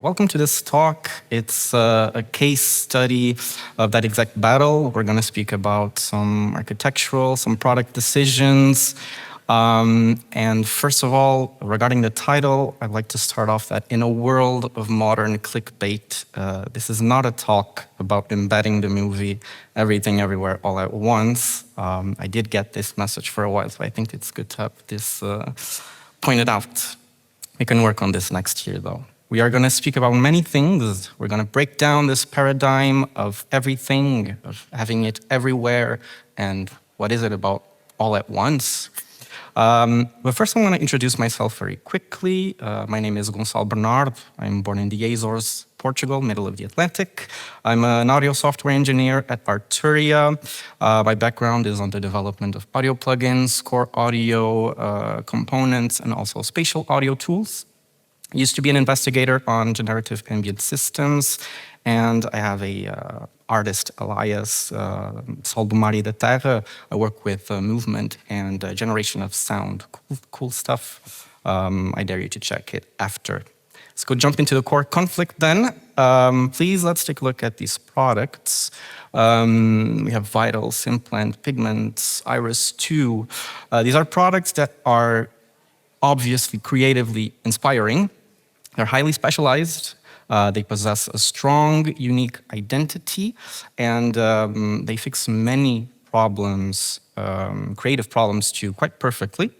Welcome to this talk. It's a case study of that exact battle. We're going to speak about some architectural, some product decisions. And first of all, regarding the title, I'd like to start off that in a world of modern clickbait, this is not a talk about embedding the movie Everything Everywhere All at Once. I did get this message for a while, so I think it's good to have this pointed out. We can work on this next year, though. We are going to speak about many things. We're going to break down this paradigm of everything, of having it everywhere, and what is it about all at once. But first I want to introduce myself very quickly. My name is Gonçalo Bernardo. I'm born in the Azores, Portugal, middle of the Atlantic. I'm an audio software engineer at Arturia. My background is on the development of audio plugins, core audio components, and also spatial audio tools. I used to be an investigator on generative ambient systems, and I have a artist alias, Saldomari de Terra. I work with movement and generation of sound. Cool stuff. I dare you to check it after. Let's go jump into the core conflict then. Please, let's take a look at these products. We have Vital, Simplant, Pigments, Iris 2. These are products that are obviously creatively inspiring. They're highly specialized. They possess a strong, unique identity, and they fix many problems, creative problems too, quite perfectly.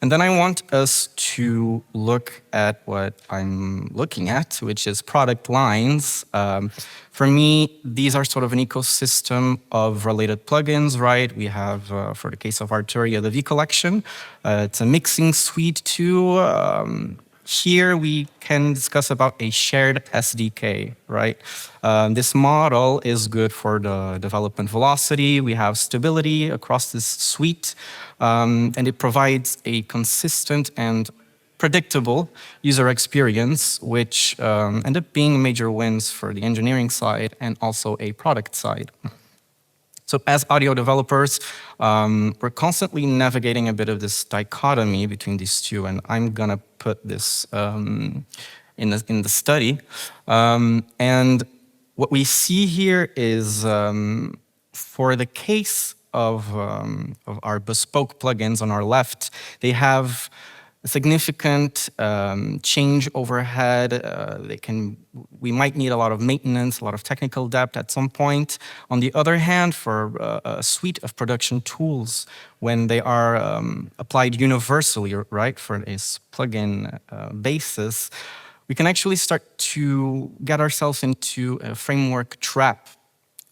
And then I want us to look at what I'm looking at, which is product lines. For me, these are sort of an ecosystem of related plugins, right? We have, for the case of Arturia, the V collection. It's a mixing suite too. Here we can discuss about a shared SDK, right? This model is good for the development velocity. We have stability across this suite, and it provides a consistent and predictable user experience, which end up being major wins for the engineering side and also a product side. So as audio developers, we're constantly navigating a bit of this dichotomy between these two, and I'm gonna put this in the study. And what we see here is, for the case of our bespoke plugins on our left, they have a significant change overhead. We might need a lot of maintenance, a lot of technical depth at some point. On the other hand, for a suite of production tools, when they are applied universally, right, for this plugin basis, we can actually start to get ourselves into a framework trap.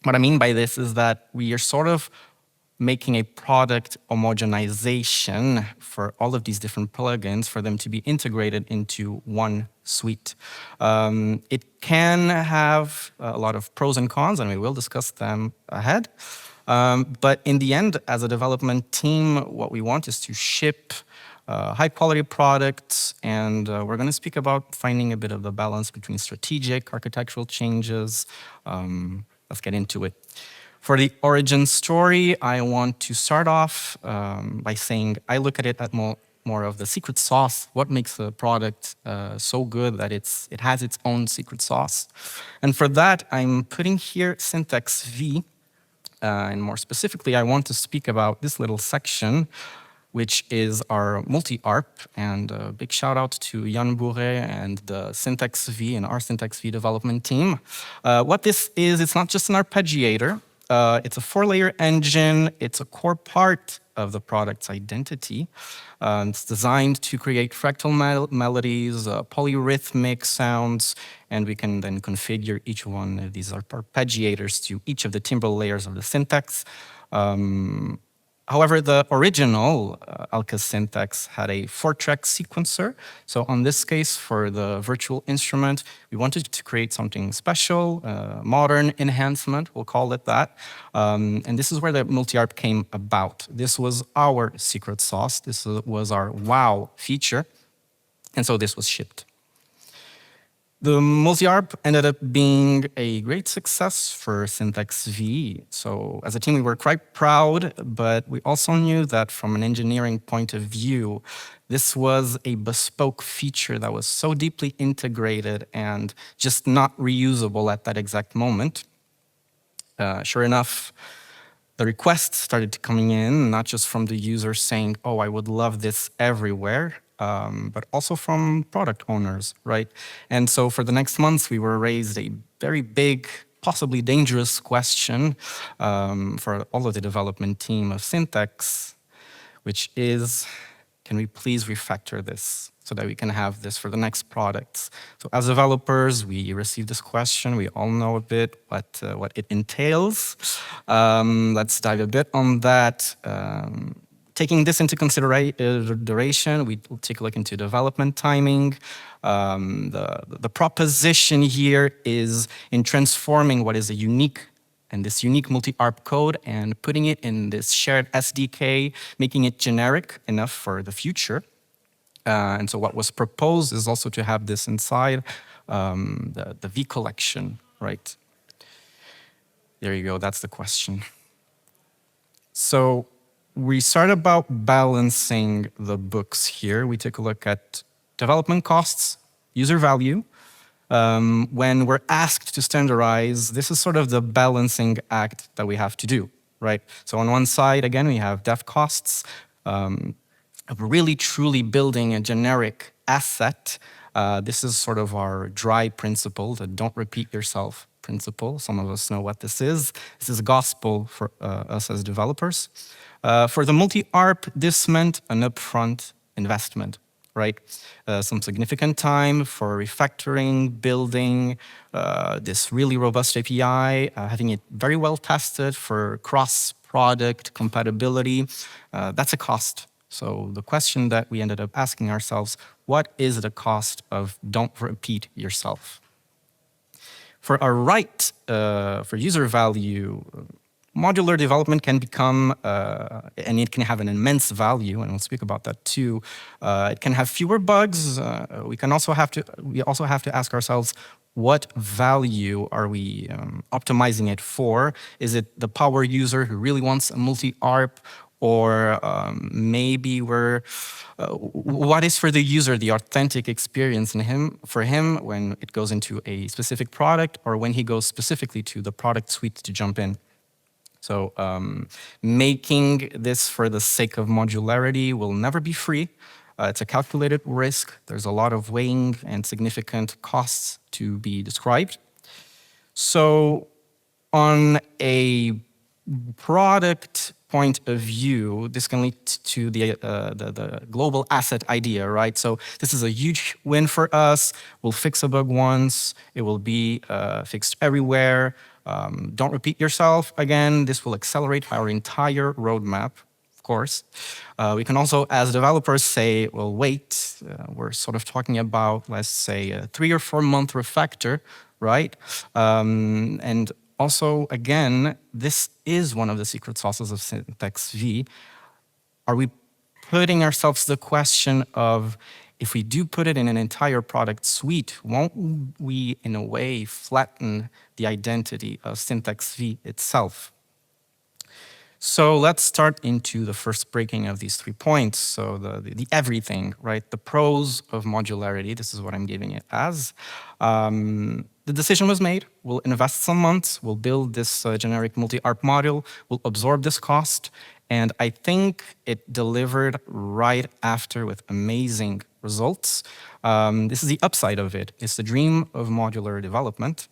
What I mean by this is that we are sort of making a product homogenization for all of these different plugins for them to be integrated into one suite. It can have a lot of pros and cons, and we will discuss them ahead. But in the end, as a development team, what we want is to ship high-quality products, and we're going to speak about finding a bit of the balance between strategic, architectural changes. Let's get into it. For the origin story, I want to start off by saying I look at it at more of the secret sauce. What makes a product so good that it has its own secret sauce? And for that, I'm putting here syntax V. And more specifically, I want to speak about this little section, which is our multi-ARP. And a big shout out to Jan Bourret and the syntax V and our syntax V development team. What this is, it's not just an arpeggiator. It's a 4-layer engine. It's a core part of the product's identity. It's designed to create fractal melodies, polyrhythmic sounds, and we can then configure each one of these arpeggiators to each of the timbre layers of the syntax. However, the original Alka syntax had a 4-track sequencer. So on this case, for the virtual instrument, we wanted to create something special, modern enhancement, we'll call it that. And this is where the multi-ARP came about. This was our secret sauce. This was our wow feature. And so this was shipped. The multi-ARP ended up being a great success for Syntax V. So as a team, we were quite proud, but we also knew that from an engineering point of view, this was a bespoke feature that was so deeply integrated and just not reusable at that exact moment. Sure enough, the requests started coming in, not just from the users saying, oh, I would love this everywhere, but also from product owners, right? And so for the next months, we were raised a very big, possibly dangerous question for all of the development team of Syntax, which is, can we please refactor this so that we can have this for the next products? So as developers, we receive this question. We all know a bit what it entails. Let's dive a bit on that. Taking this into consideration, we will take a look into development timing. The proposition here is in transforming what is a unique and this unique multi-ARP code and putting it in this shared SDK, making it generic enough for the future. And so what was proposed is also to have this inside the V collection, right? There you go, that's the question. So we start about balancing the books here. We take a look at development costs, user value. When we're asked to standardize, this is sort of the balancing act that we have to do, right? So on one side, again, we have dev costs of really truly building a generic asset. This is sort of our dry principle, the don't repeat yourself principle. Some of us know what this is. This is gospel for us as developers. For the multi-ARP, this meant an upfront investment, right? Some significant time for refactoring, building this really robust API, having it very well tested for cross-product compatibility. That's a cost. So the question that we ended up asking ourselves, what is the cost of don't repeat yourself? For our right, for user value, modular development can become, and it can have an immense value, and we'll speak about that too. It can have fewer bugs. We also have to ask ourselves, what value are we optimizing it for? Is it the power user who really wants a multi-ARP, or maybe what is for the user the authentic experience for him when it goes into a specific product, or when he goes specifically to the product suite to jump in? So making this for the sake of modularity will never be free. It's a calculated risk. There's a lot of weighing and significant costs to be described. So on a product point of view, this can lead to the global asset idea, right? So this is a huge win for us. We'll fix a bug once. It will be fixed everywhere. Don't repeat yourself. Again, this will accelerate our entire roadmap, of course. We can also, as developers, say, well, wait, we're sort of talking about, let's say, a 3 or 4 month refactor, right? And also, again, this is one of the secret sauces of Syntax V. Are we putting ourselves the question of, if we do put it in an entire product suite, won't we, in a way, flatten the identity of Syntax V itself? So let's start into the first breaking of these 3 points. So the everything, right? The pros of modularity, this is what I'm giving it as. The decision was made. We'll invest some months. We'll build this generic multi-ARP module. We'll absorb this cost. And I think it delivered right after with amazing results. This is the upside of it. It's the dream of modular development.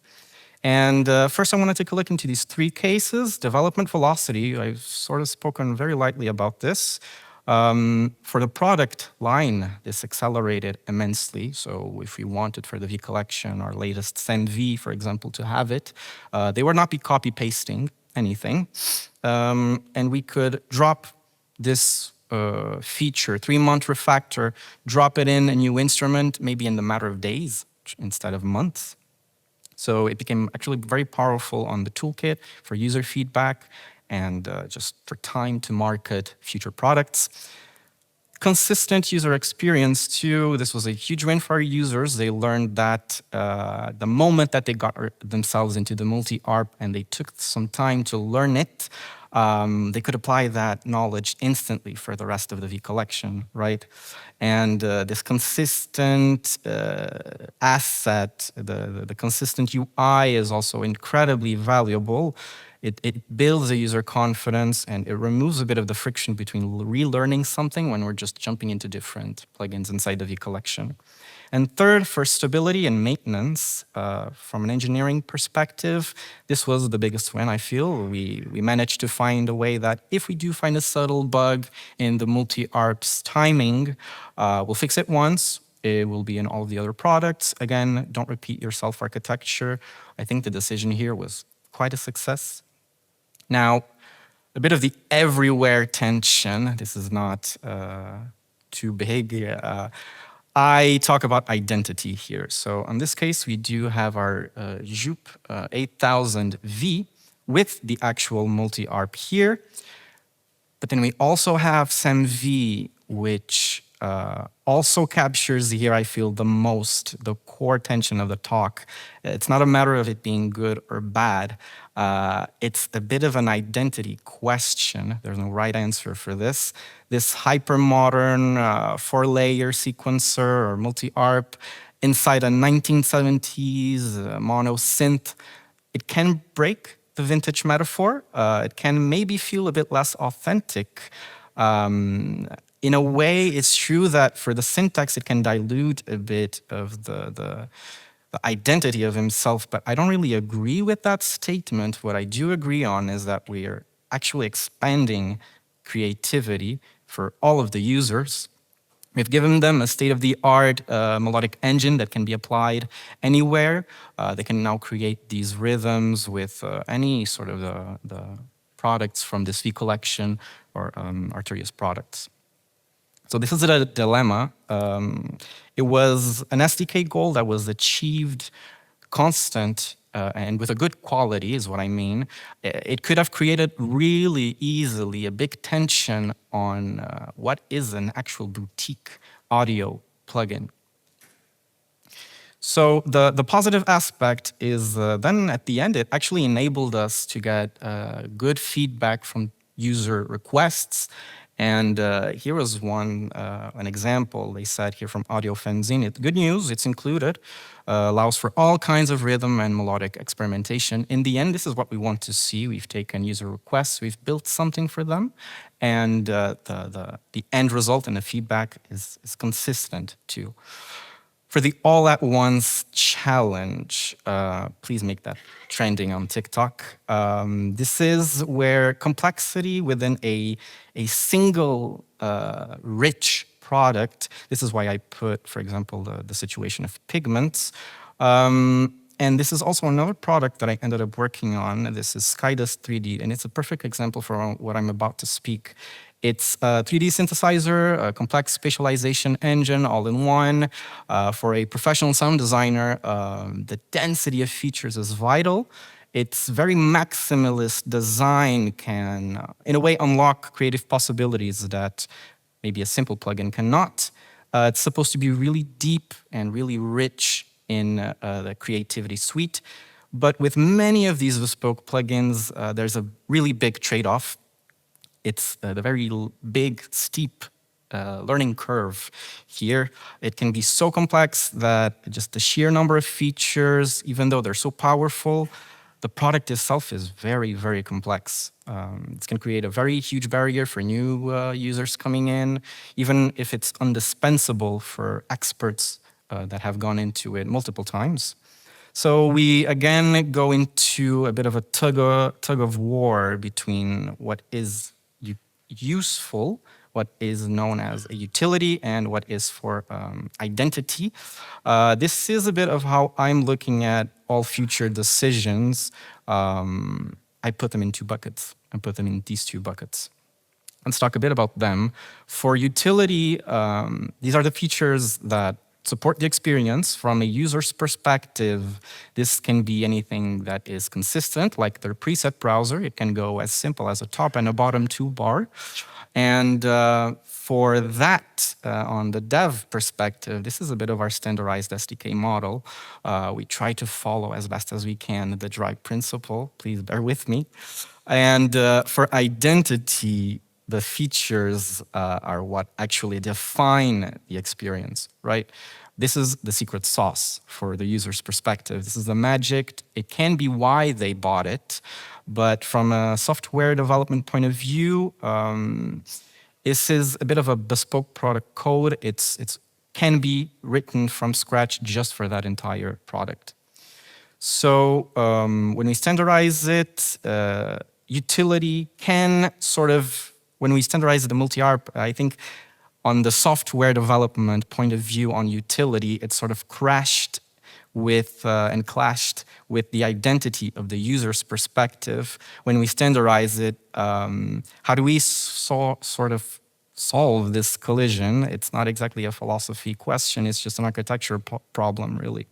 And first, I want to take a look into these 3 cases. Development velocity, I've sort of spoken very lightly about this. For the product line, this accelerated immensely. So if we wanted for the V collection, our latest SendV, for example, to have it, they would not be copy-pasting anything. And we could drop this feature, 3-month refactor, drop it in a new instrument, maybe in the matter of days instead of months. So it became actually very powerful on the toolkit for user feedback and just for time to market future products. consistent user experience too. This was a huge win for our users. They learned that the moment that they got themselves into the multi-ARP and they took some time to learn it, they could apply that knowledge instantly for the rest of the V collection, right? And this consistent asset, the consistent UI is also incredibly valuable. It builds a user confidence and it removes a bit of the friction between relearning something when we're just jumping into different plugins inside the V collection. And third, for stability and maintenance, from an engineering perspective, this was the biggest win, I feel. We managed to find a way that if we do find a subtle bug in the multi-ARP's timing, we'll fix it once. It will be in all of the other products. Again, don't repeat your self-architecture. I think the decision here was quite a success. Now, a bit of the everywhere tension. This is not too big. I talk about identity here. So in this case, we do have our Jup 8000V with the actual multi-ARP here. But then we also have SAMV, which also captures here, I feel, the core tension of the talk. It's not a matter of it being good or bad. It's a bit of an identity question. There's no right answer for this. This hyper-modern 4-layer sequencer or multi-ARP inside a 1970s mono synth, it can break the vintage metaphor. It can maybe feel a bit less authentic. In a way, it's true that for the syntax, it can dilute a bit of the identity of himself, but I don't really agree with that statement. What I do agree on is that we are actually expanding creativity for all of the users. We've given them a state-of-the-art melodic engine that can be applied anywhere. They can now create these rhythms with any sort of the products from this V collection or Arturius products. So this is a dilemma. It was an SDK goal that was achieved constant and with a good quality is what I mean. It could have created really easily a big tension on what is an actual boutique audio plugin. So the positive aspect is then at the end, it actually enabled us to get good feedback from user requests. And here was an example they said here from Audio Fanzine. It's good news, it's included, allows for all kinds of rhythm and melodic experimentation. In the end, this is what we want to see. We've taken user requests, we've built something for them, and the end result and the feedback is consistent too. For the all-at-once challenge, please make that trending on TikTok. This is where complexity within a single rich product, this is why I put, for example, the situation of pigments. And this is also another product that I ended up working on. This is Skydust 3D, and it's a perfect example for what I'm about to speak. It's a 3D synthesizer, a complex spatialization engine, all in one. For a professional sound designer, the density of features is vital. Its very maximalist design can, in a way, unlock creative possibilities that maybe a simple plugin cannot. It's supposed to be really deep and really rich in the creativity suite. But with many of these bespoke plugins, there's a really big trade-off. It's the very big, steep learning curve here. It can be so complex that just the sheer number of features, even though they're so powerful, the product itself is very, very complex. It's going to create a very huge barrier for new users coming in, even if it's indispensable for experts that have gone into it multiple times. So we again go into a bit of a tug of war between what is useful, what is known as a utility, and what is for identity. This is a bit of how I'm looking at all future decisions. I put them in two buckets. I put them in these two buckets. Let's talk a bit about them. For utility, these are the features that support the experience from a user's perspective. This can be anything that is consistent, like their preset browser. It can go as simple as a top and a bottom toolbar. And for that, on the dev perspective, this is a bit of our standardized SDK model. We try to follow as best as we can the drive principle. Please bear with me. And for identity, the features are what actually define the experience, right? This is the secret sauce for the user's perspective. This is the magic. It can be why they bought it, but from a software development point of view, this is a bit of a bespoke product code. It can be written from scratch just for that entire product. So when we standardize it, utility can sort of, when we standardize the multi-ARP, I think on the software development point of view on utility, it sort of crashed with and clashed with the identity of the user's perspective. When we standardize it, how do we sort of solve this collision? It's not exactly a philosophy question, it's just an architecture problem, really.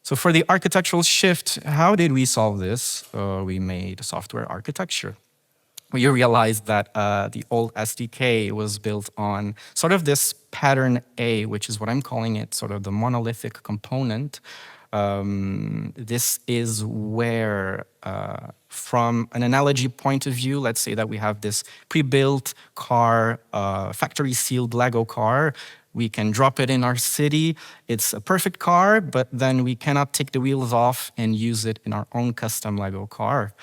So for the architectural shift, how did we solve this? We made software architecture. We realized that the old SDK was built on sort of this pattern A, which is what I'm calling it, sort of the monolithic component. This is where, from an analogy point of view, let's say that we have this pre-built car, factory-sealed Lego car. We can drop it in our city. It's a perfect car, but then we cannot take the wheels off and use it in our own custom Lego car.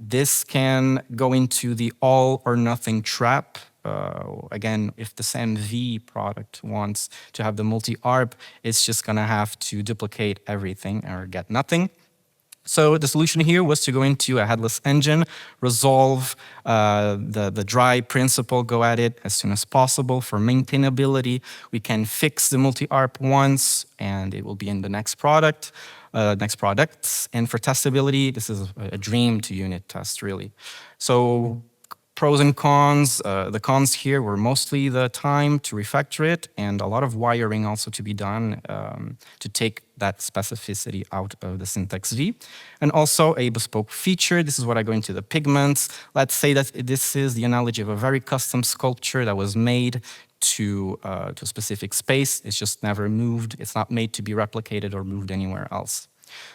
This can go into the all or nothing trap. Again, if the SAMV product wants to have the multi-ARP, it's just gonna have to duplicate everything or get nothing. So the solution here was to go into a headless engine, resolve the dry principle, go at it as soon as possible. For maintainability, we can fix the multi-ARP once, and it will be in the next product, next products. And for testability, this is a dream to unit test, really. So pros and cons. The cons here were mostly the time to refactor it and a lot of wiring also to be done to take that specificity out of the syntax V. And also a bespoke feature. This is what I go into the pigments. Let's say that this is the analogy of a very custom sculpture that was made to a specific space. It's just never moved. It's not made to be replicated or moved anywhere else.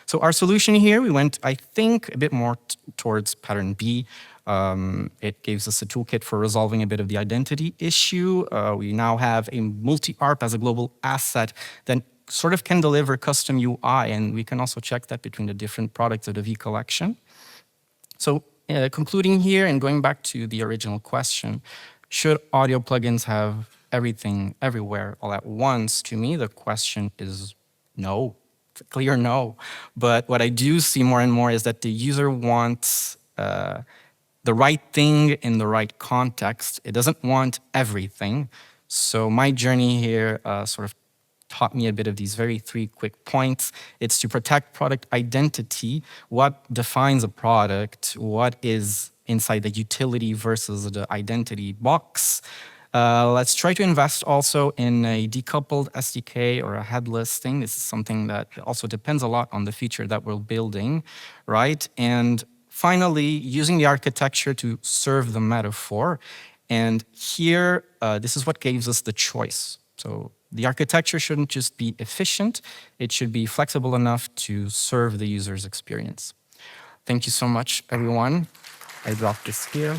So our solution here, we went, I think, a bit more towards pattern B. It gives us a toolkit for resolving a bit of the identity issue. We now have a multi-ARP as a global asset that sort of can deliver custom UI, and we can also check that between the different products of the V collection. So concluding here and going back to the original question, should audio plugins have everything everywhere all at once? To me, the question is no. It's a clear no. But what I do see more and more is that the user wants the right thing in the right context. It doesn't want everything. So my journey here sort of taught me a bit of these very three quick points. It's to protect product identity. What defines a product? What is inside the utility versus the identity box? Let's try to invest also in a decoupled SDK or a headless thing. This is something that also depends a lot on the feature that we're building, right? And finally, using the architecture to serve the metaphor. And here, this is what gives us the choice. So the architecture shouldn't just be efficient, it should be flexible enough to serve the user's experience. Thank you so much, everyone. I dropped this here.